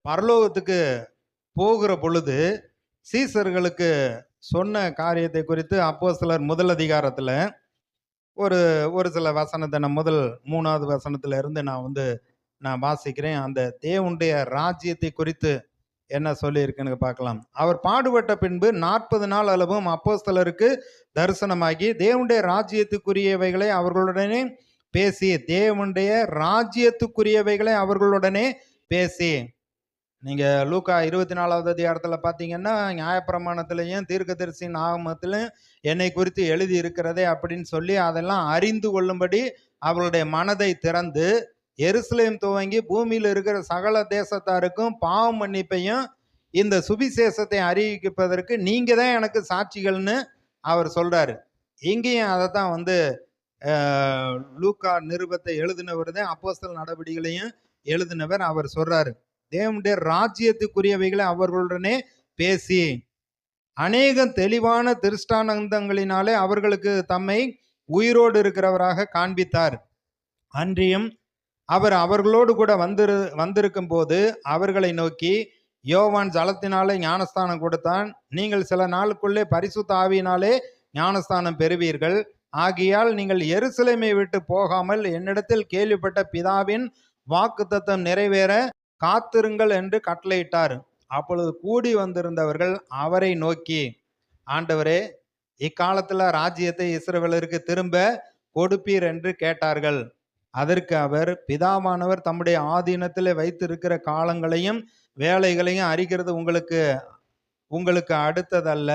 பரலோகத்துக்கு போகிற பொழுது சீசர்களுக்கு சொன்ன காரியத்தை குறித்து அப்போஸ்தலர் முதல் அதிகாரத்தில் ஒரு ஒரு சில வசனத்தை நான் முதல் 3வது வசனத்துல இருந்து நான் வாசிக்கிறேன். அந்த தேவனுடைய ராஜ்யத்தை குறித்து என்ன சொல்லியிருக்குன்னு பார்க்கலாம். அவர் பாடுபட்ட பின்பு 40 நாள் அளவும் அப்போஸ்தலருக்கு தரிசனமாகி தேவனுடைய ராஜ்யத்துக்குரியவைகளை அவர்களுடனே பேசி தேவனுடைய ராஜ்யத்துக்குரியவைகளை அவர்களுடனே பேசி நீங்க லூக்கா 24வது அதிகாரத்தில் பார்த்தீங்கன்னா நியாயப்பிரமாணத்திலையும் தீர்க்கதரிசியின் ஆகமத்திலும் என்னை குறித்து எழுதி இருக்கிறதே அப்படின்னு சொல்லி அதெல்லாம் அறிந்து கொள்ளும்படி அவர்களுடைய மனதை திறந்து எருசலேம் துவங்கி பூமியில் இருக்கிற சகல தேசத்தாருக்கும் பாவ மன்னிப்பையும் இந்த சுவிசேஷத்தை அறிவிப்பதற்கு நீங்க தான் எனக்கு சாட்சிகள்னு அவர் சொல்றாரு. இங்கேயும் அதை தான் லூக்கா நிருபத்தை எழுதினவர் தான் அப்போஸ்தலர் நடவடிக்கைகளையும் எழுதினவர். அவர் சொல்றாரு, தேவனுடைய ராஜ்யத்துக்குரியவைகளை அவர்களுடனே பேசி அநேகம் தெளிவான திருஷ்டானந்தங்களினாலே அவர்களுக்கு தம்மை உயிரோடு இருக்கிறவராக காண்பித்தார். அன்றியும் அவர் அவர்களோடு கூட வந்திருக்கும் போது அவர்களை நோக்கி, யோவான் ஜலத்தினாலே ஞானஸ்தானம் கொடுத்தான், நீங்கள் சில நாளுக்குள்ளே பரிசுத்த ஆவியினாலே ஞானஸ்தானம் பெறுவீர்கள். ஆகையால் நீங்கள் எருசலேமை விட்டு போகாமல் என்னிடத்தில் கேள்விப்பட்ட பிதாவின் வாக்குத்தத்தம் நிறைவேற காத்திருங்கள் என்று கட்டளையிட்டார். அப்பொழுது கூடி வந்திருந்தவர்கள் அவரை நோக்கி, ஆண்டவரே, இக்காலத்தில் ராஜ்யத்தை இஸ்ரவேலருக்கு திரும்ப கொடுப்பீர் என்று கேட்டார்கள். அதற்கு அவர், பிதாவானவர் தம்முடைய ஆதீனத்தில் வைத்திருக்கிற காலங்களையும் வேலைகளையும் அறிகிறது உங்களுக்கு அடுத்ததல்ல.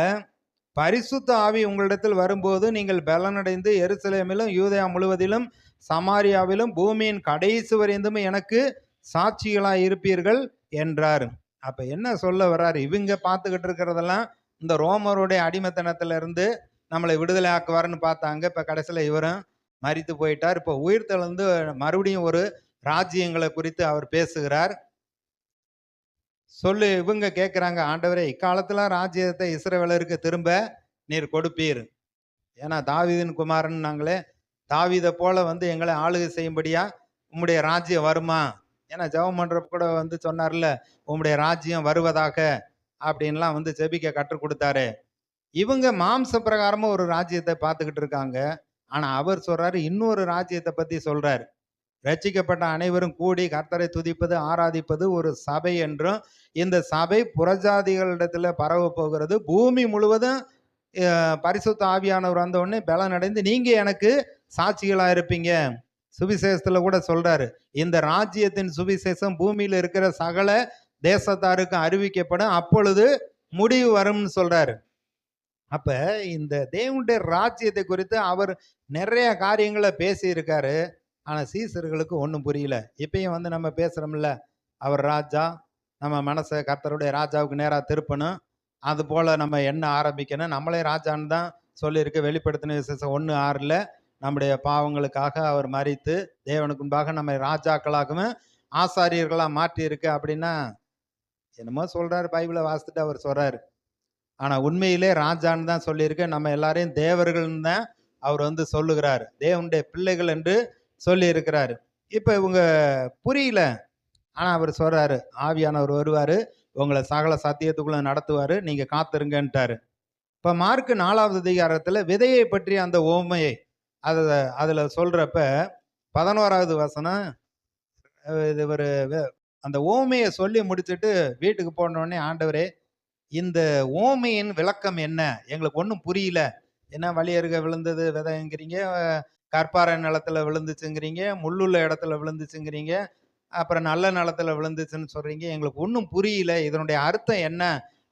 பரிசுத்த ஆவி உங்களிடத்தில் வரும்போது நீங்கள் பலனடைந்து எருசலேமிலும் யூதேயா முழுவதிலும் சமாரியாவிலும் பூமியின் கடைசி வரைந்தும் எனக்கு சாட்சிகளாக இருப்பீர்கள் என்றார். அப்ப என்ன சொல்ல வர்றாரு? இவங்க பார்த்துக்கிட்டு இருக்கிறதெல்லாம் இந்த ரோமருடைய அடிமைத்தனத்துல இருந்து நம்மளை விடுதலை ஆக்குவாருன்னு பார்த்தாங்க. இப்ப கடைசியில் இவரும் மரித்து போயிட்டார். இப்போ உயிர்த்தெழுந்து மறுபடியும் ஒரு ராஜ்யங்களை குறித்து அவர் பேசுகிறார். இவங்க கேட்குறாங்க, ஆண்டவரே, இக்காலத்துல ராஜ்யத்தை இஸ்ரவேலருக்கு திரும்ப நீர் கொடுப்பீர். ஏன்னா தாவீதின் குமாரன் நாங்களே, தாவீதை போல எங்களை ஆளுகை செய்யும்படியா உம்முடைய ராஜ்யம் வருமா? ஏன்னா ஜெபம் பண்றப்ப கூட சொன்னார்ல, உம்முடைய ராஜ்யம் வருவதாக அப்படின்லாம் ஜெபிக்க கற்றுக் கொடுத்தாரு. இவங்க மாம்ச பிரகாரமா ஒரு ராஜ்யத்தை பார்த்துக்கிட்டு இருக்காங்க. ஆனா அவர் சொல்றாரு, இன்னொரு ராஜ்யத்தை பத்தி சொல்றாரு. ரட்சிக்கப்பட்ட அனைவரும் கூடி கர்த்தரை துதிப்பது ஆராதிப்பது ஒரு சபை என்றும், இந்த சபை புறஜாதிகளிடத்துல பரவ போகிறது, பூமி முழுவதும் பரிசுத்த ஆவியானவர் வந்த உடனே பலன் அடைந்து நீங்க எனக்கு சாட்சிகளா இருப்பீங்க. சுவிசேஷத்துல கூட சொல்றாரு, இந்த ராஜ்யத்தின் சுவிசேஷம் பூமியில இருக்கிற சகல தேசத்தாருக்கு அறிவிக்கப்படும், அப்பொழுது முடிவு வரும்னு சொல்றாரு. அப்ப இந்த தேவனுடைய ராஜ்யத்தை குறித்து அவர் நிறைய காரியங்களை பேசி இருக்காரு. ஆனா சீசர்களுக்கு ஒன்றும் புரியல. இப்பயும் நம்ம பேசுறோம்ல, அவர் ராஜா, நம்ம மனசை கர்த்தருடைய ராஜாவுக்கு நேராக திருப்பணும், அது போல நம்ம என்ன ஆரம்பிக்கணும், நம்மளே ராஜான்னு தான் சொல்லியிருக்கு. வெளிப்படுத்தின விசேஷம் 1:6 நம்முடைய பாவங்களுக்காக அவர் மரித்து தேவனுக்கு முன்பாக நம்ம ராஜாக்களாகவும் ஆசாரியர்களாக மாற்றி இருக்கு அப்படின்னா என்னமோ சொல்றாரு, பைபிளை வாசித்துட்டு அவர் சொல்றாரு. ஆனா உண்மையிலே ராஜான்னு தான் சொல்லியிருக்கு. நம்ம எல்லாரையும் தேவர்கள்னு தான் அவர் சொல்லுகிறார், தேவனுடைய பிள்ளைகள் என்று சொல்லி இருக்கிறாரு. இப்ப இவங்க புரியல. ஆனா அவர் சொல்றாரு, ஆவியானவர் வருவாரு, உங்களை சகல சத்தியத்துக்குள்ள நடத்துவாரு, நீங்க காத்திருங்கன்ட்டாரு. இப்ப மார்க் 4வது அதிகாரத்துல விதையை பற்றி அந்த ஓமையை அதுல சொல்றப்ப 11வது வசனம், இது ஒரு அந்த ஓமையை சொல்லி முடிச்சுட்டு வீட்டுக்கு போனோடனே, ஆண்டவரே, இந்த ஓமையின் விளக்கம் என்ன? எங்களுக்கு ஒன்றும் புரியல. என்ன வழியருக விழுந்தது விதைங்கிறீங்க, கற்பாறை நிலத்துல விழுந்துச்சுங்கிறீங்க, முள்ளுள்ள இடத்துல விழுந்துச்சுங்கிறீங்க, அப்புறம் நல்ல நிலத்துல விழுந்துச்சுன்னு சொல்றீங்க, எங்களுக்கு ஒன்றும் புரியல, இதனுடைய அர்த்தம் என்ன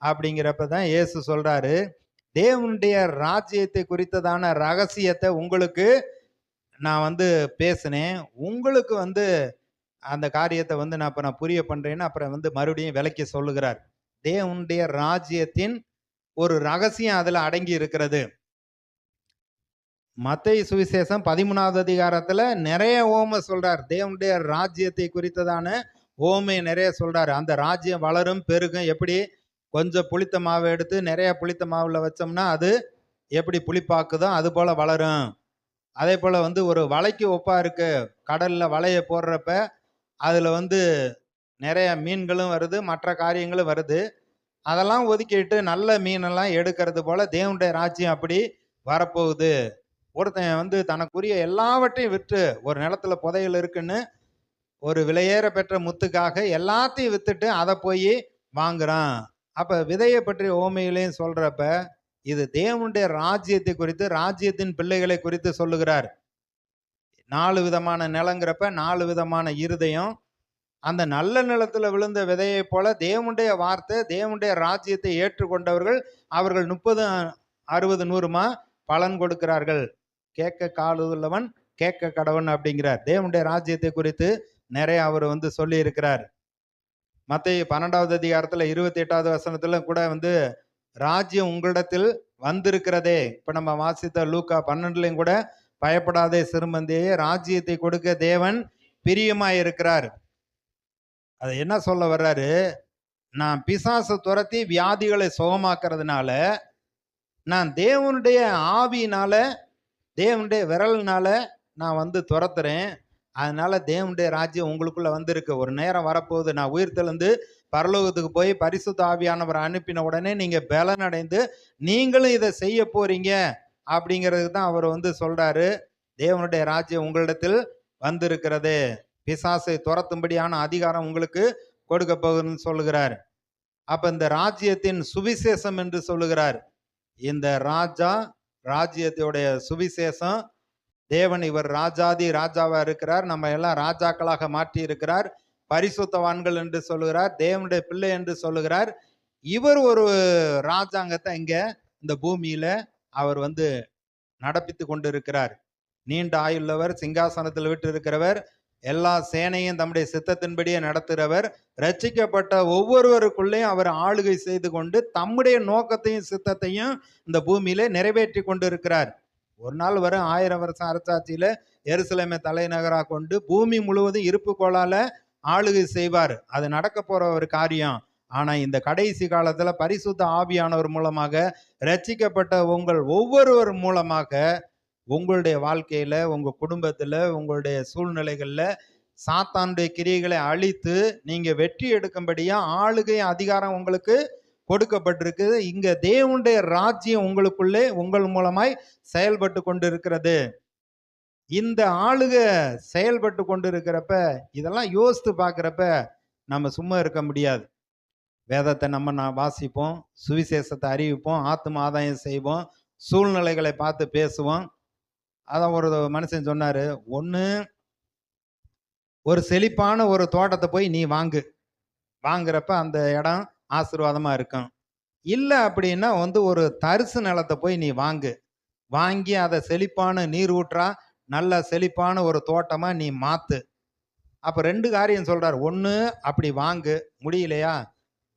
அப்படிங்கிறப்ப தான் இயேசு சொல்றாரு, தேவனுடைய ராஜ்யத்தை குறித்ததான ரகசியத்தை உங்களுக்கு நான் பேசினேன், உங்களுக்கு அந்த காரியத்தை நான் புரிய பண்றேன்னு அப்புறம் மறுபடியும் விளக்கி சொல்லுகிறார். தேவனுடைய ராஜ்யத்தின் ஒரு ரகசியம் அதுல அடங்கி இருக்கிறது. மத்தேயு சுவிசேஷம் 13வது அதிகாரத்துல நிறைய ஓமை சொல்றார். தேவனுடைய ராஜ்யத்தை குறித்ததான ஓமை நிறைய சொல்றாரு. அந்த ராஜ்யம் வளரும் பெருகும். எப்படி கொஞ்சம் புளித்த மாவை எடுத்து நிறைய புளித்த மாவுல வச்சோம்னா அது எப்படி புளிப்பாக்குதோ அது போல வளரும். அதே போல ஒரு வலைக்கு ஒப்பா இருக்கு. கடல்ல வலையை போடுறப்ப அதுல நிறைய மீன்களும் வருது, மற்ற காரியங்களும் வருது. அதெல்லாம் ஒதுக்கிட்டு நல்ல மீனெல்லாம் எடுக்கிறது போல தேவனுடைய ராஜ்யம் அப்படி வரப்போகுது. ஒருத்தன் வந்து தனக்குரிய எல்லாவற்றையும் விற்று, ஒரு நிலத்துல புதையல் இருக்குன்னு ஒரு விலையேற பெற்ற முத்துக்காக எல்லாத்தையும் வித்துட்டு அதை போய் வாங்குறான். அப்ப விதையை பற்றி ஓமையிலையும் சொல்றப்ப இது தேவனுடைய ராஜ்யத்தை குறித்து, ராஜ்யத்தின் பிள்ளைகளை குறித்து சொல்லுகிறார். 4 விதமான நிலங்கிறப்ப 4 விதமான இருதயம். அந்த நல்ல நிலத்துல விழுந்த விதையை போல தேவனுடைய வார்த்தை, தேவனுடைய ராஜ்யத்தை ஏற்றுக்கொண்டவர்கள் அவர்கள் 30, 60, 100மா பலன் கொடுக்கிறார்கள். கேட்க காதுள்ளவன் கேட்க கடவன் அப்படிங்கிறார். தேவனுடைய ராஜ்யத்தை குறித்து நிறைய அவர் வந்து சொல்லி இருக்கிறார். மத்தேயு 12வது அதிகாரத்துல 28வது வசனத்துல கூட வந்து ராஜ்யம் உங்களிடத்தில் வந்திருக்கிறதே. இப்ப நம்ம வாசித்த லூக்கா 12லையும் கூட பயப்படாதே சிறுமந்தையே, ராஜ்யத்தை கொடுக்க தேவன் பிரியமாய் இருக்கிறார். அது என்ன சொல்ல வர்றாரு, நான் பிசாசை துரத்தி வியாதிகளை சுகமாக்குறதுனால, நான் தேவனுடைய ஆவியினால, தேவனுடைய விரல்னால நான் வந்து துரத்துறேன். அதனால தேவனுடைய ராஜ்யம் உங்களுக்குள்ள வந்திருக்கு. ஒரு நேரம் வரப்போகுது, நான் உயிர்த்தெழுந்து பரலோகத்துக்கு போய் பரிசுத்த ஆவியானவரை அனுப்பின உடனே நீங்க பலன் அடைந்து நீங்களும் இதை செய்ய போறீங்க அப்படிங்கிறதுக்கு தான் அவர் வந்து சொல்றாரு, தேவனுடைய ராஜ்யம் உங்களிடத்தில் வந்திருக்கிறது, பிசாசை துரத்தும்படியான அதிகாரம் உங்களுக்கு கொடுக்க போகுதுன்னு சொல்லுகிறார். அப்ப இந்த ராஜ்யத்தின் சுவிசேஷம் என்று சொல்லுகிறார். இந்த ராஜ்யத்துடைய சுவிசேஷம், தேவன் இவர் ராஜாதி ராஜாவா இருக்கிறார், நம்ம எல்லாம் ராஜாக்களாக மாற்றி இருக்கிறார், பரிசுத்தவான்கள் என்று சொல்லுகிறார், தேவனுடைய பிள்ளை என்று சொல்லுகிறார். இவர் ஒரு ராஜாங்கத்தை இங்க இந்த பூமியில அவர் வந்து நடப்பித்து கொண்டு இருக்கிறார். நீண்ட ஆயுள்ளவர், சிங்காசனத்தில் விட்டு இருக்கிறவர், எல்லா சேனையும் தம்முடைய சித்தத்தின்படியே நடத்துகிறவர், ரட்சிக்கப்பட்ட ஒவ்வொருவருக்குள்ளேயும் அவர் ஆளுகை செய்து கொண்டு தம்முடைய நோக்கத்தையும் சித்தத்தையும் இந்த பூமியில நிறைவேற்றி கொண்டு இருக்கிறார். ஒரு நாள் வரும் 1000 வருஷம் அரசாட்சியில எருசலேமை தலைநகராக கொண்டு பூமி முழுவதும் இருப்பு கோளால ஆளுகை செய்வார். அது நடக்க போற ஒரு காரியம். ஆனா இந்த கடைசி காலத்துல பரிசுத்த ஆவியானவர் மூலமாக ரட்சிக்கப்பட்ட உங்கள் ஒவ்வொருவர் மூலமாக உங்களுடைய வாழ்க்கையில, உங்க குடும்பத்துல, உங்களுடைய சூழ்நிலைகள்ல சாத்தானுடைய கிரியைகளை அழித்து நீங்க வெற்றி எடுக்கும்படியா ஆளுகை அதிகாரம் உங்களுக்கு கொடுக்கப்பட்டிருக்கு. இங்க தேவனுடைய ராஜ்யம் உங்களுக்குள்ளே உங்கள் மூலமாய் செயல்பட்டு கொண்டு இருக்கிறது. இந்த ஆளுகை செயல்பட்டு கொண்டு இருக்கிறப்ப இதெல்லாம் யோசித்து பார்க்கிறப்ப நம்ம சும்மா இருக்க முடியாது. வேதத்தை நம்ம வாசிப்போம், சுவிசேஷத்தை அறிவிப்போம், ஆத்ம ஆதாயம் செய்வோம், சூழ்நிலைகளை பார்த்து பேசுவோம். அதான் ஒரு மனுஷன் சொன்னாரு, ஒன்று ஒரு செழிப்பான ஒரு தோட்டத்தை போய் நீ வாங்குறப்ப அந்த இடம் ஆசீர்வாதமா இருக்கும். இல்லை அப்படின்னா வந்து ஒரு தரிசு நிலத்தை போய் நீ வாங்கி அதை செழிப்பான நீர் ஊற்றா நல்ல செழிப்பான ஒரு தோட்டமா நீ மாத்து. அப்ப 2 காரியம் சொல்றாரு. ஒன்று அப்படி வாங்கு, முடியலையா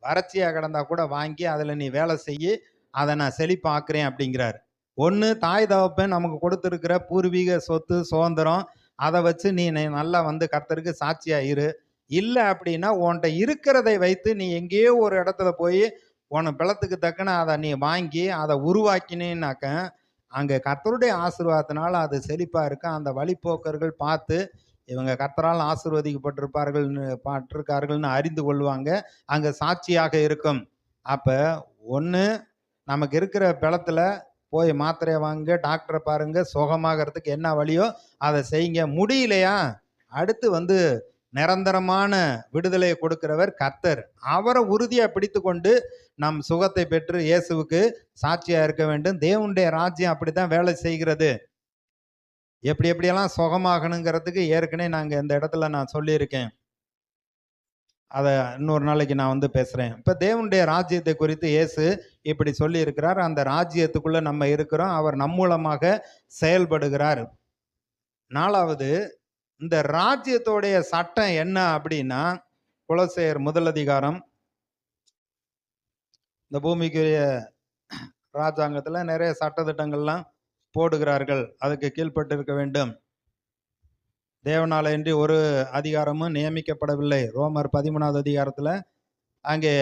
வறட்சியா கிடந்தா கூட வாங்கி அதுல நீ வேலை செய்யி, அதை நான் செழிப்பாக்குறேன் அப்படிங்கிறாரு. ஒன்று தாய் தகப்பன் நமக்கு கொடுத்துருக்கிற பூர்வீக சொத்து சுதந்திரம் அதை வச்சு நீ நல்லா வந்து கர்த்தருக்கு சாட்சியா இரு. இல்லை அப்படின்னா உன்கிட்ட இருக்கிறதை வைத்து நீ எங்கேயோ ஒரு இடத்துல போய் உன பலத்துக்கு தக்கன அதை நீ வாங்கி அதை உருவாக்கினேன்னாக்க அங்கே கர்த்தருடைய ஆசீர்வாதத்தினால அது செழிப்பா இருக்கும். அந்த வழிப்போக்கர்கள் பார்த்து இவங்க கர்த்தரால் ஆசீர்வதிக்கப்பட்டிருப்பார்கள்னு அறிந்து கொள்வாங்க. அங்கே சாட்சியாக இருக்கும். அப்போ ஒன்று நமக்கு இருக்கிற பலத்துல போய் மாத்திரையை வாங்க, டாக்டரை பாருங்க, சுகமாகறதுக்கு என்ன வழியோ அதை செய்யுங்க. முடியலையா அடுத்து வந்து நிரந்தரமான விடுதலையை கொடுக்கிறவர் கர்த்தர். அவரை உறுதியா பிடித்து கொண்டு நம் சுகத்தை பெற்று இயேசுவுக்கு சாட்சியா இருக்க வேண்டும். தேவனுடைய ராஜ்யம் அப்படித்தான் வேலை செய்கிறது. எப்படியெல்லாம் சுகமாகணுங்கிறதுக்கு ஏற்கனவே நாங்கள் இந்த இடத்துல நான் சொல்லியிருக்கேன். அதை இன்னொரு நாளைக்கு நான் வந்து பேசுகிறேன். இப்போ தேவனுடைய ராஜ்யத்தை குறித்து இயேசு இப்படி சொல்லி இருக்கிறார். அந்த ராஜ்யத்துக்குள்ளே நம்ம இருக்கிறோம். அவர் நம் மூலமாக செயல்படுகிறார். 4வது, இந்த ராஜ்யத்தோடைய சட்டம் என்ன அப்படின்னா, கொலோசையர் 1 அதிகாரம். இந்த பூமிக்குரிய ராஜாங்கத்தில் நிறைய சட்டத்திட்டங்கள்லாம் போடுகிறார்கள். அதுக்கு கீழ்பட்டு இருக்க வேண்டும். தேவனால இன்றி ஒரு அதிகாரமும் நியமிக்கப்படவில்லை. ரோமர் 13வது அதிகாரத்தில் அங்கே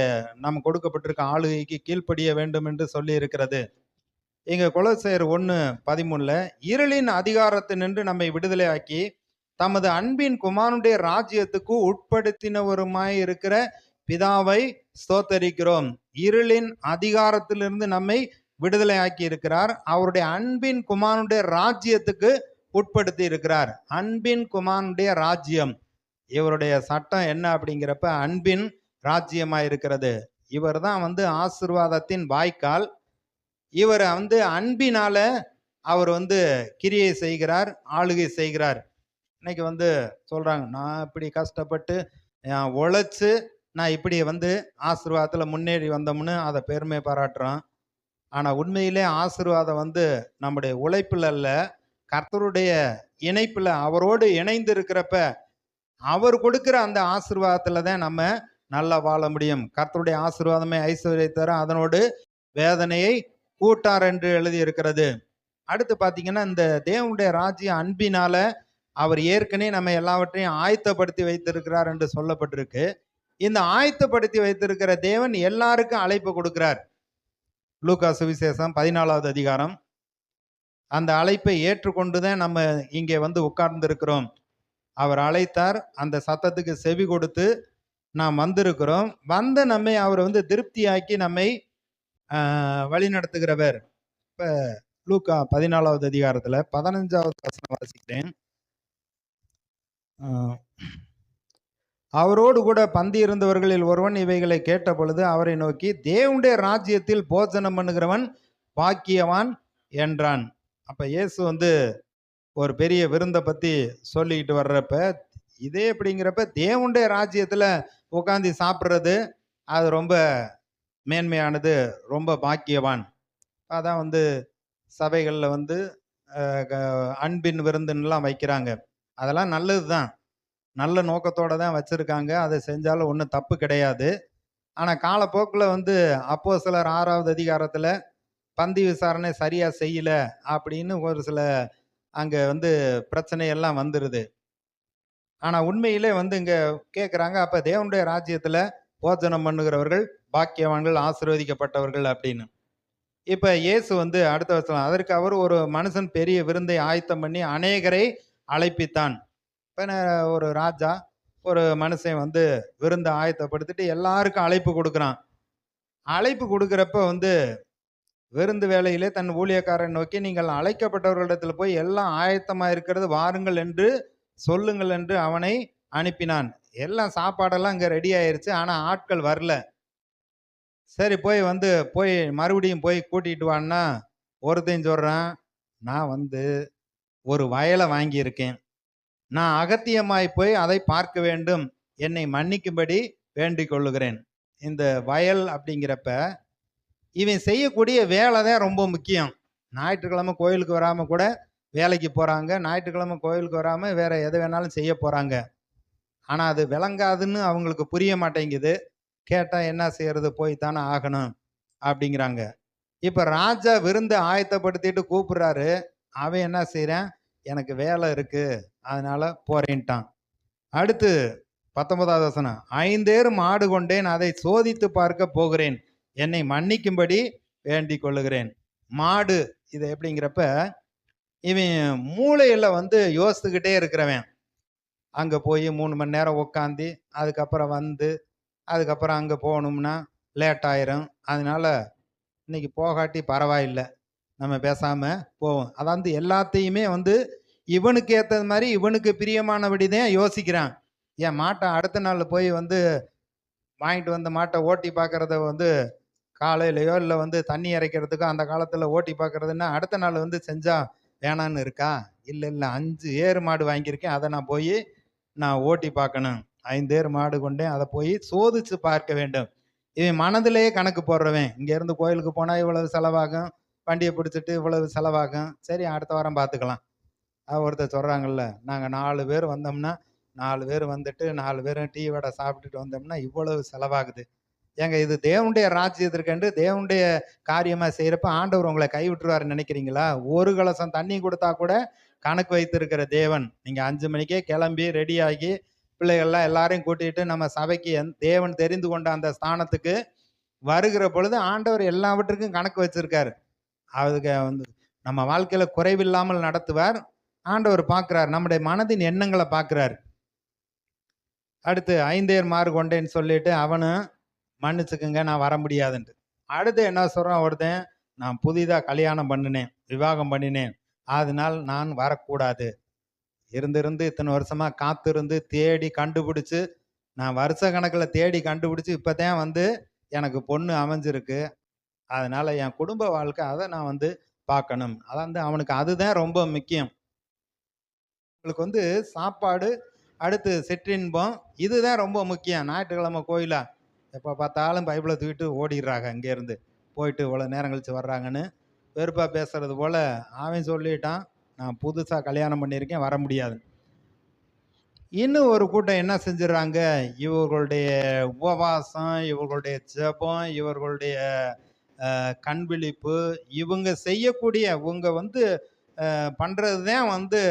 நம்ம கொடுக்கப்பட்டிருக்க ஆளுகைக்கு கீழ்ப்படிய வேண்டும் என்று சொல்லி இருக்கிறது. இங்கே கொலோசையர் 1:13 இருளின் அதிகாரத்தினின்று நம்மை விடுதலை ஆக்கி தமது அன்பின் குமாரனுடைய ராஜ்யத்துக்கு உட்படுத்தினவருமாய் இருக்கிற பிதாவை ஸ்தோத்தரிக்கிறோம். இருளின் அதிகாரத்திலிருந்து நம்மை விடுதலை ஆக்கி இருக்கிறார். அவருடைய அன்பின் குமாரனுடைய ராஜ்யத்துக்கு உட்படுத்தி இருக்கிறார். அன்பின் குமாரனுடைய ராஜ்யம், இவருடைய சட்டம் என்ன அப்படிங்கிறப்ப அன்பின் ராஜ்யமாய் இருக்கிறது. இவர் தான் ஆசீர்வாதத்தின் வாய்க்கால். இவர் அன்பினால அவர் கிரியை செய்கிறார், ஆளுகை செய்கிறார். இன்னைக்கு சொல்றாங்க, நான் இப்படி கஷ்டப்பட்டு உழைச்சு நான் இப்படி ஆசீர்வாதத்துல முன்னேறி வந்தோம்னு அதை பெருமை பாராட்டுறோம். ஆனா உண்மையிலே ஆசீர்வாதம் நம்முடைய உழைப்புல அல்ல, கர்த்தருடைய இணைப்புல அவரோடு இணைந்து இருக்கிறப்ப அவர் கொடுக்கிற அந்த ஆசீர்வாதத்துல தான் நம்ம நல்லா வாழ முடியும். கர்த்தருடைய ஆசீர்வாதமே ஐஸ்வர்யத்தை தர, அதனோடு வேதனையை கூட்டார் என்று எழுதி இருக்கிறது. அடுத்து பாத்தீங்கன்னா, இந்த தேவனுடைய ராஜ்ய அன்பினால அவர் ஏற்கனவே நம்ம எல்லாவற்றையும் ஆயத்தப்படுத்தி வைத்திருக்கிறார் என்று சொல்லப்பட்டிருக்கு. இந்த ஆயத்தப்படுத்தி வைத்திருக்கிற தேவன் எல்லாருக்கும் அழைப்பு கொடுக்கிறார். லூக்கா சுவிசேஷம் 14வது அதிகாரம். அந்த அழைப்பை ஏற்றுக்கொண்டுதான் நம்ம இங்கே உட்கார்ந்து இருக்கிறோம். அவர் அழைத்தார், அந்த சத்தத்துக்கு செவி கொடுத்து நாம் வந்திருக்கிறோம். நம்மை அவர் திருப்தியாக்கி நம்மை வழி நடத்துகிறவர். இப்ப லூக்கா 14வது அதிகாரத்துல 15வது வசனம் வாசிக்கிறேன். அவரோடு கூட பந்தி இருந்தவர்களில் ஒருவன் இவைகளை கேட்ட பொழுது அவரை நோக்கி, தேவனுடைய ராஜ்யத்தில் போஜனம் பண்ணுகிறவன் பாக்கியவான் என்றான். அப்ப இயேசு ஒரு பெரிய விருந்தை பத்தி சொல்லிக்கிட்டு வர்றப்ப, இதே அப்படிங்கிறப்ப தேவனுடைய ராஜ்யத்துல உட்காந்து சாப்பிட்றது அது ரொம்ப மேன்மையானது, ரொம்ப பாக்கியவான். அதான் சபைகளில் அன்பின் விருந்துன்னெலாம் வைக்கிறாங்க. அதெல்லாம் நல்லது தான், நல்ல நோக்கத்தோடு தான் வச்சுருக்காங்க. அதை செஞ்சாலும் ஒன்றும் தப்பு கிடையாது. ஆனால் காலப்போக்கில் அப்போஸ்தலர் 6வது அதிகாரத்தில் பந்தி விசாரணை சரியாக செய்யலை அப்படின்னு ஒரு சில அங்கே பிரச்சனையெல்லாம் வந்துடுது. ஆனால் உண்மையிலே இங்கே கேட்குறாங்க, அப்போ தேவனுடைய ராஜ்யத்தில் போஜனம் பண்ணுகிறவர்கள் பாக்கியவான்கள், ஆசீர்வதிக்கப்பட்டவர்கள் அப்படின்னு. இப்போ இயேசு அடுத்த வசனம், அதற்கு அவர், ஒரு மனுஷன் பெரிய விருந்தை ஆயத்தம் பண்ணி அநேகரை அழைப்பித்தான். இப்போ ஒரு ராஜா ஒரு மனுஷன் விருந்தை ஆயத்தப்படுத்திட்டு எல்லாருக்கும் அழைப்பு கொடுக்குறான். அழைப்பு கொடுக்குறப்ப விருந்து வேலையிலே தன் ஊழியக்காரன் நோக்கி, நீங்கள் அழைக்கப்பட்டவர்களிடத்தில் போய் எல்லாம் ஆயத்தமாக இருக்கிறது, வாருங்கள் என்று சொல்லுங்கள் என்று அவனை அனுப்பினான். எல்லாம் சாப்பாடெல்லாம் இங்கே ரெடி ஆயிருச்சு, ஆனால் ஆட்கள் வரல. சரி, போய் மறுபடியும் போய் கூட்டிகிட்டு வான்னா ஒருத்தையும் சொல்கிறான், நான் ஒரு வயலை வாங்கியிருக்கேன், நான் அகத்தியமாய் போய் அதை பார்க்க வேண்டும், என்னை மன்னிக்கும்படி வேண்டிக் கொள்ளுகிறேன். இந்த வயல் அப்படிங்கிறப்ப இவன் செய்யக்கூடிய வேலை தான் ரொம்ப முக்கியம். ஞாயிற்றுக்கிழமை கோயிலுக்கு வராமல் கூட வேலைக்கு போகிறாங்க, ஞாயிற்றுக்கிழமை கோயிலுக்கு வராமல் வேற எதை வேணாலும் செய்ய போகிறாங்க. ஆனால் அது விளங்காதுன்னு அவங்களுக்கு புரிய மாட்டேங்குது. கேட்டால் என்ன செய்யறது, போய் தானே ஆகணும் அப்படிங்கிறாங்க. இப்போ ராஜா விருந்து ஆயத்தப்படுத்திட்டு கூப்பிடுறாரு, அவன் என்ன செய்கிறான், எனக்கு வேலை இருக்கு அதனால போறேன்ட்டான். அடுத்து 19வது வசனம், 5 ஏர் மாடு கொண்டேன், அதை சோதித்து பார்க்க போகிறேன், என்னை மன்னிக்கும்படி வேண்டிக் கொள்ளுகிறேன். மாடு இது எப்படிங்கிறப்ப இவன் மூளையில யோசித்துக்கிட்டே இருக்கிறவன். அங்கே போய் 3 மணி நேரம் உட்காந்து அதுக்கப்புறம் அதுக்கப்புறம் அங்கே போகணும்னா லேட் ஆயிரும். அதனால இன்னைக்கு போகாட்டி பரவாயில்லை, நம்ம பேசாமல் போவோம். அதாவது எல்லாத்தையுமே இவனுக்கு ஏற்றது மாதிரி இவனுக்கு பிரியமானபடி தான் யோசிக்கிறான். என் மாட்டை அடுத்த நாள் போய் வாங்கிட்டு வந்த மாட்டை ஓட்டி பார்க்கறத காலையிலையோ இல்லை தண்ணி இறைக்கிறதுக்கோ அந்த காலத்தில் ஓட்டி பார்க்கறதுன்னா அடுத்த நாள் செஞ்சால் வேணான்னு இருக்கா? இல்லை 5 ஏர் மாடு வாங்கியிருக்கேன், அதை நான் போய் ஓட்டி பார்க்கணும். 5 ஏர் மாடு கொண்டேன், அதை போய் சோதிச்சு பார்க்க வேண்டும். இவன் மனதிலேயே கணக்கு போடுறவன். இங்கேருந்து கோயிலுக்கு போனால் இவ்வளவு செலவாகும், வண்டியை பிடிச்சிட்டு இவ்வளவு செலவாகும், சரி அடுத்த வாரம் பார்த்துக்கலாம். ஒருத்தர் சொல்கிறாங்கல்ல, நாங்கள் 4 பேர் வந்தோம்னா 4 பேர் வந்துட்டு 4 பேரும் டீ வடை சாப்பிட்டுட்டு வந்தோம்னா இவ்வளவு செலவாகுது. ஏங்க, இது தேவனுடைய ராஜ்யத்திற்கென்று தேவனுடைய காரியமாக செய்கிறப்ப ஆண்டவர் உங்களை கைவிட்டுருவாருன்னு நினைக்கிறீங்களா? ஒரு கலசம் தண்ணி கொடுத்தா கூட கணக்கு வைத்திருக்கிற தேவன். நீங்கள் 5 மணிக்கே கிளம்பி ரெடியாகி பிள்ளைகள்லாம் எல்லாரையும் கூட்டிகிட்டு நம்ம சபைக்கு தேவன் தெரிந்து கொண்ட அந்த ஸ்தானத்துக்கு வருகிற பொழுது ஆண்டவர் எல்லாவற்றுக்கும் கணக்கு வச்சிருக்காரு. அதுக்கு நம்ம வாழ்க்கையில் குறைவில்லாமல் நடத்துவார். ஆண்டவர் பார்க்கிறார், நம்முடைய மனதின் எண்ணங்களை பார்க்கிறார். அடுத்து 5 மாறு கொண்டேன்னு சொல்லிட்டு அவனும் மன்னிச்சுக்குங்க நான் வர முடியாதுன்ட்டு. அடுத்து என்ன சொல்றான் ஒருத்தன், நான் புதிதா கல்யாணம் பண்ணினேன், விவாகம் பண்ணினேன், அதனால் நான் வரக்கூடாது. இருந்து இத்தனை வருஷமா காத்திருந்து தேடி கண்டுபிடிச்சு, நான் வருஷ கணக்கில் தேடி கண்டுபிடிச்சு இப்பதான் வந்து எனக்கு பொண்ணு அமைஞ்சிருக்கு. அதனால என் குடும்ப வாழ்க்கை அதை நான் வந்து பார்க்கணும். அதான் வந்து அவனுக்கு அதுதான் ரொம்ப முக்கியம். உங்களுக்கு வந்து சாப்பாடு, அடுத்து சிற்றின்பம், இதுதான் ரொம்ப முக்கியம். ஞாயிற்றுக்கிழமை கோயிலா எப்போ பார்த்தாலும் பைபிளை தூக்கிட்டு ஓடிடுறாங்க. இங்கேருந்து போயிட்டு இவ்வளோ நேரம் கழிச்சு வர்றாங்கன்னு வெறுப்பாக பேசுறது போல் அவன் சொல்லிட்டான், நான் புதுசாக கல்யாணம் பண்ணியிருக்கேன், வர முடியாது. இன்னும் ஒரு கூட்டம் என்ன செஞ்சிடறாங்க, இவர்களுடைய உபவாசம், இவர்களுடைய ஜெபம், இவர்களுடைய கண் விழிப்பு, இவங்க செய்யக்கூடிய இவங்க வந்து பண்ணுறது தான் வந்து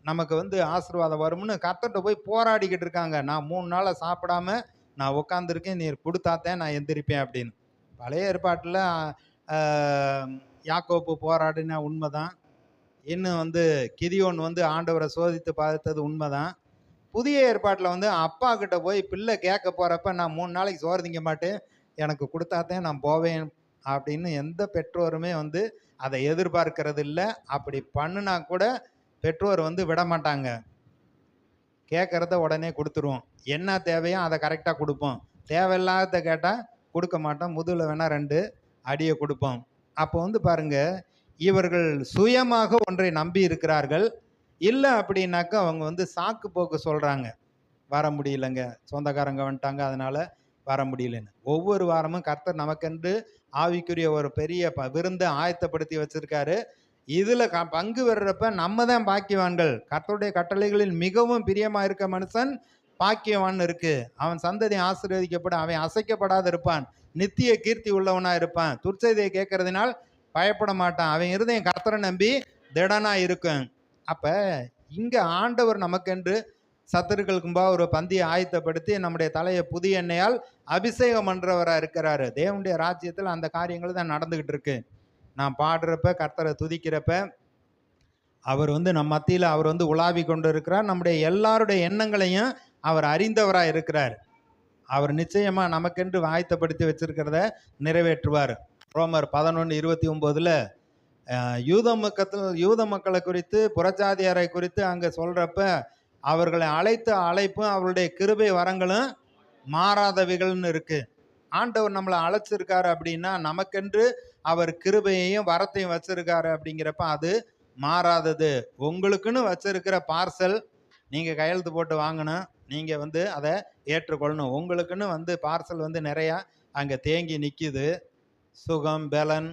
நமக்கு வந்து ஆசீர்வாதம் வரும்னு கர்த்தர்கிட்ட போய் போராடிக்கிட்டு இருக்காங்க. நான் 3 நாளா சாப்பிடாம நான் உட்காந்துருக்கேன், நீர் கொடுத்தாத்தான் நான் எந்திரிப்பேன் அப்படின்னு. பழைய ஏற்பாட்டில் யாக்கோப்பு போராடின உண்மைதான். இன்னும் வந்து கிதியோன் வந்து ஆண்டவரை சோதித்து பார்த்தது உண்மைதான். புதிய ஏற்பாட்டில் வந்து அப்பா கிட்ட போய் பிள்ளை கேட்க போகிறப்ப நான் 3 நாளைக்கு சோறு திங்க மாட்டேன், எனக்கு கொடுத்தாத்தான் நான் போவேன் அப்படின்னு எந்த பெற்றோருமே வந்து அதை எதிர்பார்க்கறது இல்லை. அப்படி பண்ணுனா கூட பெற்றோர் வந்து விட மாட்டாங்க. கேட்குறத உடனே கொடுத்துருவோம். என்ன தேவையோ அதை கரெக்டாக கொடுப்போம். தேவையில்லாத கேட்டால் கொடுக்க மாட்டோம். முதுகில் வேணால் 2 அடியை கொடுப்போம். அப்போ வந்து பாருங்க, இவர்கள் சுயமாக ஒன்றை நம்பி இருக்கிறார்கள். இல்லை அப்படின்னாக்கா அவங்க வந்து சாக்கு போக்கு சொல்கிறாங்க, வர முடியலைங்க, சொந்தக்காரங்க வந்துட்டாங்க அதனால் வர முடியலன்னு. ஒவ்வொரு வாரமும் கர்த்தர் நமக்கென்று ஆவிக்குரிய ஒரு பெரிய விருந்தை ஆயத்தப்படுத்தி வச்சிருக்காரு. இதில் பங்கு பெறுறப்ப நம்ம தான் பாக்கியவான்கள். கர்த்தருடைய கட்டளைகளில் மிகவும் பிரியமாக இருக்க மனுஷன் பாக்கியவான் இருக்கு. அவன் சந்ததி ஆசீர்வதிக்கப்பட, அவன் அசைக்கப்படாத இருப்பான், நித்திய கீர்த்தி உள்ளவனா இருப்பான், துர்ச்செய்தியை கேட்கறதுனால் பயப்பட மாட்டான், அவன் இருதயம் கர்த்தரை நம்பி திடனா இருக்கும். அப்ப இங்க ஆண்டவர் நமக்கென்று சத்துருக்களுக்கும்பா ஒரு பந்தியை ஆயத்தப்படுத்தி நம்முடைய தலையை புதிய எண்ணெயால் அபிஷேகம் பண்றவராக இருக்கிறாரு. தேவனுடைய ராஜ்யத்தில் அந்த காரியங்கள் தான் நடந்துகிட்டு இருக்கு. நான் பாடுறப்ப, கர்த்தரை துதிக்கிறப்ப, அவர் வந்து நம் மத்தியில் அவர் வந்து உலாவி கொண்டு இருக்கிறார். நம்முடைய எல்லாருடைய எண்ணங்களையும் அவர் அறிந்தவராக இருக்கிறார். அவர் நிச்சயமா நமக்கென்று ஆயத்தப்படுத்தி வச்சிருக்கிறத நிறைவேற்றுவார். ரோமர் 11:29 யூத மக்களை குறித்து, புறஜாதியாரை குறித்து அங்கே சொல்றப்ப, அவர்களை அழைத்த அழைப்பும் அவருடைய கிருபை வரங்களும் மாறாதவைகள்னு இருக்கு. ஆண்டவர் நம்மளை அழைச்சிருக்காரு அப்படின்னா நமக்கென்று அவர் கிருபையையும் வரத்தையும் வச்சிருக்காரு அப்படிங்கிறப்ப அது மாறாதது. உங்களுக்குன்னு வச்சிருக்கிற பார்சல் நீங்க கையெழுத்து போட்டு வாங்கணும், நீங்க வந்து அதை ஏற்றுக்கொள்ளணும். உங்களுக்குன்னு வந்து பார்சல் வந்து நிறையா அங்கே தேங்கி நிற்கிது. சுகம், பலன்,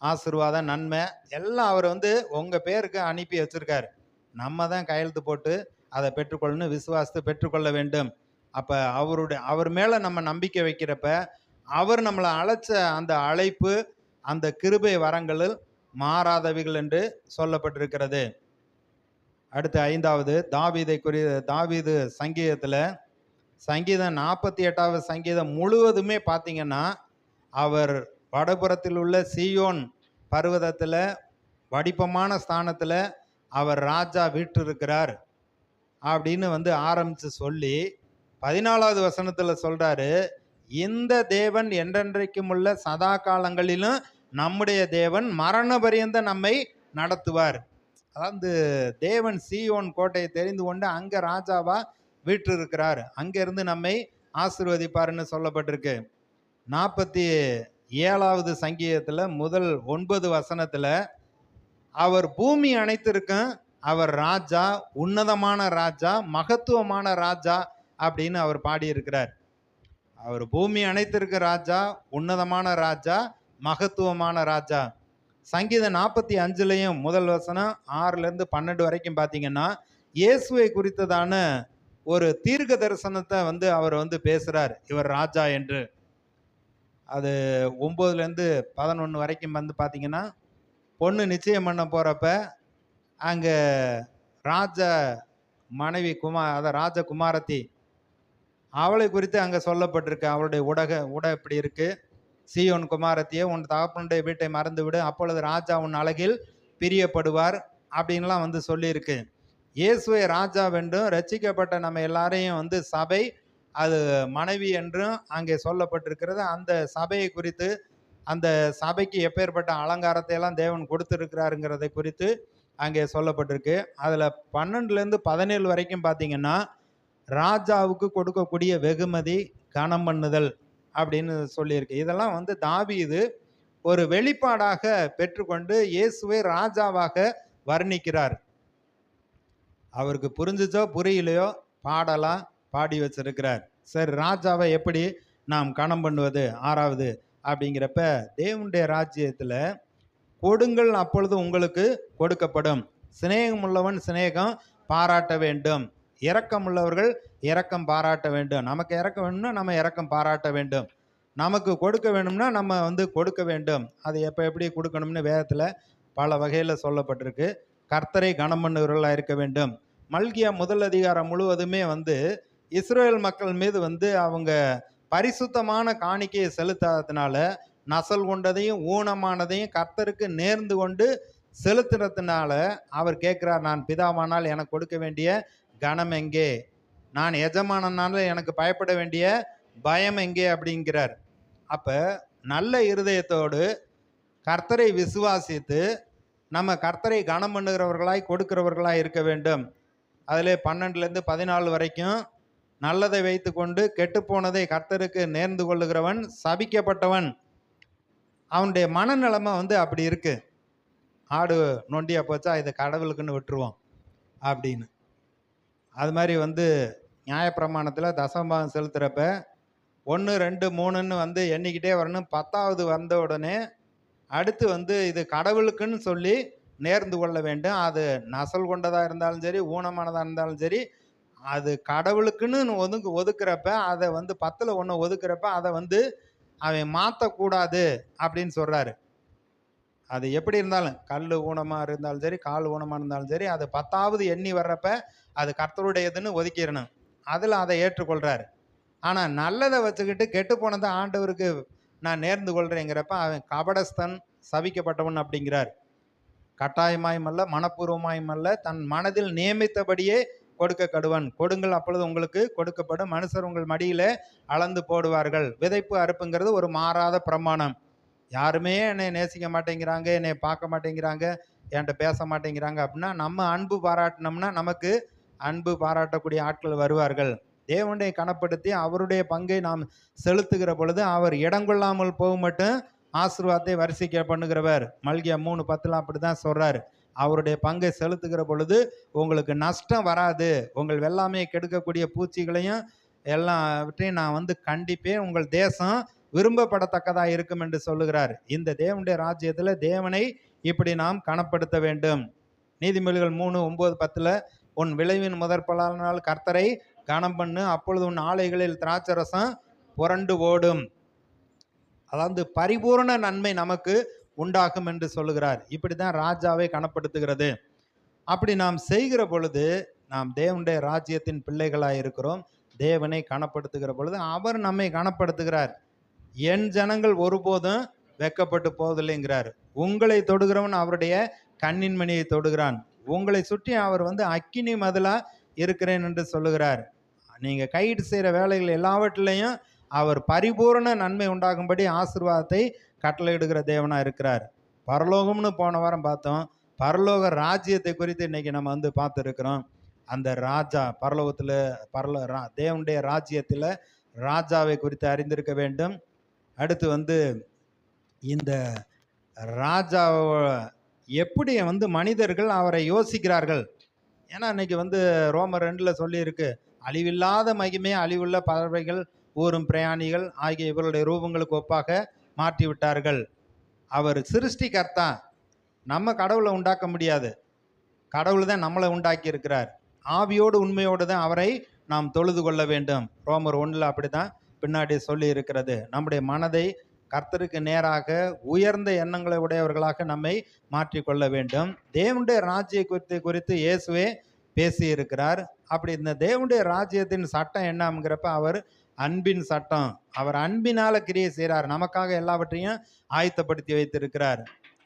ஆசீர்வாதம், நன்மை எல்லாம் அவர் வந்து உங்கள் பேருக்கு அனுப்பி வச்சிருக்காரு. நம்ம தான் கையெழுத்து போட்டு அதை பெற்றுக்கொள்ளணும், விசுவாசத்தை பெற்றுக்கொள்ள வேண்டும். அப்போ அவர் மேலே நம்ம நம்பிக்கை வைக்கிறப்ப அவர் நம்மளை அழைச்ச அந்த அழைப்பு, அந்த கிருபை வரங்களில் மாறாதவைகள் என்று சொல்லப்பட்டிருக்கிறது. அடுத்து 5வது தாவீது சங்கீதத்தில், சங்கீதம் 48வது சங்கீதம் முழுவதுமே பார்த்தீங்கன்னா, அவர் வடபுறத்தில் உள்ள சீயோன் பர்வதத்தில் வடிப்பமான ஸ்தானத்தில் அவர் ராஜா வீற்றிருக்கிறார் அப்படின்னு வந்து ஆரம்பித்து சொல்லி 14வது வசனத்தில் சொல்றாரு, இந்த தேவன் என்றென்றைக்கும் உள்ள சதா காலங்களிலும் நம்முடைய தேவன் மரண பரியந்த நம்மை நடத்துவார். அதாவது தேவன் சீயோன் கோட்டையை தெரிந்து கொண்டு அங்கே ராஜாவா வீற்றிருக்கிறார், அங்கிருந்து நம்மை ஆசீர்வதிப்பார்னு சொல்லப்பட்டிருக்கு. 47வது சங்கீதத்தில் முதல் 9 வசனத்தில் அவர் பூமி அனைத்திற்கும் அவர் ராஜா, உன்னதமான ராஜா, மகத்துவமான ராஜா அப்படின்னு அவர் பாடியிருக்கிறார். அவர் பூமி அனைத்திற்கு ராஜா, உன்னதமான ராஜா, மகத்துவமான ராஜா. சங்கீதம் 45லையும் முதல் வசனம் 6லேருந்து 12 வரைக்கும் பார்த்தீங்கன்னா இயேசுவை குறித்ததான ஒரு தீர்க்க தரிசனத்தை வந்து அவர் வந்து பேசுகிறார், இவர் ராஜா என்று. அது 9லேருந்து 11 வரைக்கும் வந்து பார்த்தீங்கன்னா, பொண்ணு நிச்சயம் பண்ண போகிறப்ப அங்கே ராஜ மனைவி ராஜகுமாரத்தி அவளை குறித்து அங்கே சொல்லப்பட்டிருக்கு. அவளுடைய உடை இப்படி இருக்கு, சீயோன் குமாரத்தியே உன் தகப்பனுடைய வீட்டை மறந்து விடு, அப்பொழுது ராஜா உன் அழகில் பிரியப்படுவார், அப்படின்லாம் வந்து சொல்லியிருக்கு. இயேசுவை ராஜாவென்றும் ரட்சிக்கப்பட்ட நம்ம எல்லாரையும் வந்து சபை அது மனைவி என்றும் அங்கே சொல்லப்பட்டிருக்கிறது. அந்த சபையை குறித்து, அந்த சபைக்கு எப்பேற்பட்ட அலங்காரத்தை எல்லாம் தேவன் கொடுத்திருக்கிறாருங்கிறதை குறித்து அங்கே சொல்லப்பட்டிருக்கு. அதுல 12லேருந்து 17 வரைக்கும் பார்த்தீங்கன்னா, ராஜாவுக்கு கொடுக்கக்கூடிய வெகுமதி, கனம் பண்ணுதல் அப்படின்னு சொல்லியிருக்கு. இதெல்லாம் வந்து தாவீது ஒரு வெளிப்பாடாக பெற்றுக்கொண்டு இயேசுவை ராஜாவாக வர்ணிக்கிறார். அவருக்கு புரிஞ்சுச்சோ புரியலையோ பாடலாம் பாடி வச்சிருக்கிறார். சரி, ராஜாவை எப்படி நாம் கனம் பண்ணுவது? 6வது அப்படிங்கிறப்ப, தேவனுடைய ராஜ்யத்துல கொடுங்கள் அப்பொழுது உங்களுக்கு கொடுக்கப்படும், சிநேகம் உள்ளவன் சிநேகம் பாராட்ட வேண்டும், இரக்கம் உள்ளவர்கள் இரக்கம் பாராட்ட வேண்டும். நமக்கு இரக்கம் வேணும்னா நம்ம இரக்கம் பாராட்ட வேண்டும், நமக்கு கொடுக்க வேணும்னா நம்ம வந்து கொடுக்க வேண்டும். அது எப்படி கொடுக்கணும்னு வேதத்துல பல வகையில சொல்லப்பட்டிருக்கு. கர்த்தரை கனம் பண்ணுகிறவர்களா இருக்க வேண்டும். மல்கியா முதல் அதிகாரம் முழுவதுமே வந்து இஸ்ரேல் மக்கள் மீது வந்து அவங்க பரிசுத்தமான காணிக்கையை செலுத்தாததுனால நசல் கொண்டதையும் ஊனமானதையும் கர்த்தருக்கு நேர்ந்து கொண்டு செலுத்துறதுனால அவர் கேட்கிறார், நான் பிதாவானால் எனக்கு கொடுக்க வேண்டிய கனம் எங்கே? நான் எஜமானனால எனக்கு பயப்பட வேண்டிய பயம் எங்கே அப்படிங்கிறார். அப்ப நல்ல இருதயத்தோடு கர்த்தரை விசுவாசித்து நம்ம கர்த்தரை கனம் பண்ணுகிறவர்களாய் கொடுக்கிறவர்களாய் இருக்க வேண்டும். அதிலே 12லேருந்து 14 வரைக்கும், நல்லதை வைத்து கொண்டு கெட்டுப்போனதை கர்த்தருக்கு நேர்ந்து கொள்ளுகிறவன் சபிக்கப்பட்டவன். அவனுடைய மனநிலைமை வந்து அப்படி இருக்கு. ஆடு நொண்டியா போச்சா, இதை கடவுளுக்குன்னு விட்டுருவோம் அப்படின்னு. அது மாதிரி வந்து நியாயப்பிரமாணத்தில் தசமபாகம் செலுத்துகிறப்ப 1, 2, 3ன்னு வந்து எண்ணிக்கிட்டே வரணும். 10வது வந்த உடனே அடுத்து வந்து இது கடவுளுக்குன்னு சொல்லி நேர்ந்து கொள்ள வேண்டும். அது நசல் கொண்டதாக இருந்தாலும் சரி, ஊனமானதாக இருந்தாலும் சரி, அது கடவுளுக்குன்னு ஒதுக்குறப்ப, அதை வந்து 10ல் 1 ஒதுக்குறப்ப அதை வந்து அவன் மாற்றக்கூடாது அப்படின்னு சொல்கிறாரு. அது எப்படி இருந்தாலும், கல் ஊனமாக இருந்தாலும் சரி, கால் ஊனமாக இருந்தாலும் சரி, அது 10வது எண்ணி வர்றப்ப அது கர்த்தருடையதுன்னு ஒதுக்கிடணும். அதில் அதை ஏற்றுக்கொள்கிறாரு. ஆனால் நல்லதை வச்சுக்கிட்டு கெட்டு போனதை ஆண்டவருக்கு நான் நேர்ந்து கொள்கிறேங்கிறப்ப அவன் கபடஸ்தன், சபிக்கப்பட்டவன் அப்படிங்கிறார். கட்டாயமாயும் அல்ல, மனப்பூர்வமாயும் அல்ல, தன் மனதில் நியமித்தபடியே கொடுக்க கடுவன். கொடுங்கள் அப்பொழுது உங்களுக்கு கொடுக்கப்படும், மனுஷர் உங்கள் மடியிலே அளந்து போடுவார்கள். விதைப்பு அறுப்புங்கிறது ஒரு மாறாத பிரமாணம். யாருமே என்னை நேசிக்க மாட்டேங்கிறாங்க, என்னை பார்க்க மாட்டேங்கிறாங்க, என்கிட்ட பேச மாட்டேங்கிறாங்க அப்படின்னா நம்ம அன்பு பாராட்டினோம்னா நமக்கு அன்பு பாராட்டக்கூடிய ஆட்கள் வருவார்கள். தேவனை கனப்படுத்தி அவருடைய பங்கை நாம் செலுத்துகிற பொழுது அவர் இடங்கொள்ளாமல் போக மட்டும் ஆசீர்வாதத்தை வரிசைக்க பண்ணுகிறவர். மல்கியா 3:10 அப்படிதான் சொல்றாரு. அவருடைய பங்கை செலுத்துகிற பொழுது உங்களுக்கு நஷ்டம் வராது, உங்கள் வெள்ளாமையை கெடுக்கக்கூடிய பூச்சிகளையும் எல்லாவற்றையும் நான் வந்து கண்டிப்பேன், உங்கள் தேசம் விரும்பப்படத்தக்கதாக இருக்கும் என்று சொல்லுகிறார். இந்த தேவனுடைய ராஜ்யத்தில் தேவனை இப்படி நாம் கனப்படுத்த வேண்டும். நீதிமொழிகள் 3:9-10 உன் விளைவின் முதற்பலனால் கர்த்தரை கனம் பண்ணு, அப்பொழுது உன் ஆலைகளில் திராட்சரசம் புரண்டு ஓடும். அதாவது பரிபூர்ண நன்மை நமக்கு உண்டாகும் என்று சொல்லுகிறார். இப்படிதான் ராஜாவை கனப்படுத்துகிறது. அப்படி நாம் செய்கிற பொழுது நாம் தேவனுடைய ராஜ்யத்தின் பிள்ளைகளாய் இருக்கிறோம். தேவனை கனப்படுத்துகிற பொழுது அவர் நம்மை கனப்படுத்துகிறார். என் ஜனங்கள் ஒருபோதும் வெட்கப்பட்டு போவதில்லைங்கிறார். உங்களை தொடுகிறவன் அவருடைய கண்ணின் மணியை தொடுகிறான். உங்களை சுற்றி அவர் வந்து அக்கினி மதிலா இருக்கிறேன் என்று சொல்லுகிறார். நீங்க கையிட்டு செய்கிற வேலைகள் எல்லாவற்றிலையும் அவர் பரிபூர்ண நன்மை உண்டாகும்படி ஆசீர்வாதத்தை கட்டளையிடுகிற தேவனா இருக்கிறார். பரலோகம்னு போன வாரம் பார்த்தோம். பரலோக ராஜ்யத்தை குறித்து இன்னைக்கு நம்ம வந்து பார்த்துருக்கிறோம். அந்த ராஜா பரலோகத்தில் தேவனுடைய ராஜ்யத்தில் ராஜாவை குறித்து அறிந்திருக்க வேண்டும். அடுத்து வந்து இந்த ராஜா எப்படி வந்து மனிதர்கள் அவரை யோசிக்கிறார்கள். ஏன்னா இன்னைக்கு வந்து ரோமர் 2ல் சொல்லியிருக்கு, அழிவில்லாத மகிமை அழிவுள்ள பறவைகள் ஊரும் பிரயாணிகள் ஆகிய இவருடைய ரூபங்களுக்கு ஒப்பாக மாற்றி விட்டார்கள். அவர் சிருஷ்டிகர்த்தா, நம்ம கடவுளை உண்டாக்க முடியாது, கடவுள் தான் நம்மளை உண்டாக்கி இருக்கிறார். ஆவியோடு உண்மையோடு தான் அவரை நாம் தொழுது கொள்ள வேண்டும். ரோமர் 1ல் அப்படி தான் பின்னாடி சொல்லி இருக்கிறது. நம்முடைய மனதை கர்த்தருக்கு நேராக உயர்ந்த எண்ணங்களை உடையவர்களாக நம்மை மாற்றிக்கொள்ள வேண்டும். தேவனுடைய ராஜ்யத்தை குறித்து இயேசுவே பேசி இருக்கிறார். அப்படி இந்த தேவனுடைய ராஜ்யத்தின் சட்டம் என்னங்கிறப்ப அவர் அன்பின் சட்டம். அவர் அன்பினால கிரியை செய்கிறார், நமக்காக எல்லாவற்றையும் ஆயத்தப்படுத்தி வைத்திருக்கிறார்.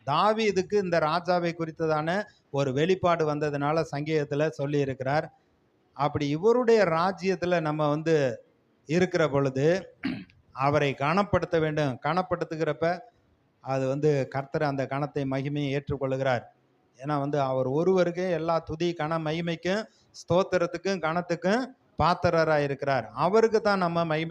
தாவீதுக்கு இந்த ராஜாவை குறித்ததான ஒரு வெளிப்பாடு வந்ததுனால சங்கீதத்துல சொல்லி இருக்கிறார். அப்படி இவருடைய ராஜ்யத்துல நம்ம வந்து இருக்கிற பொழுது அவரை கனப்படுத்த வேண்டும். கனப்படுத்துகிறப்ப அது வந்து கர்த்தர் அந்த கனத்தை மகிமையை ஏற்றுக்கொள்கிறார். ஏன்னா வந்து அவர் ஒருவருக்கே எல்லா துதி கன மகிமைக்கும் ஸ்தோத்திரத்துக்கும் கனத்துக்கும் பாத்திரராக இருக்கிறார். அவருக்கு தான் நம்ம மகிமை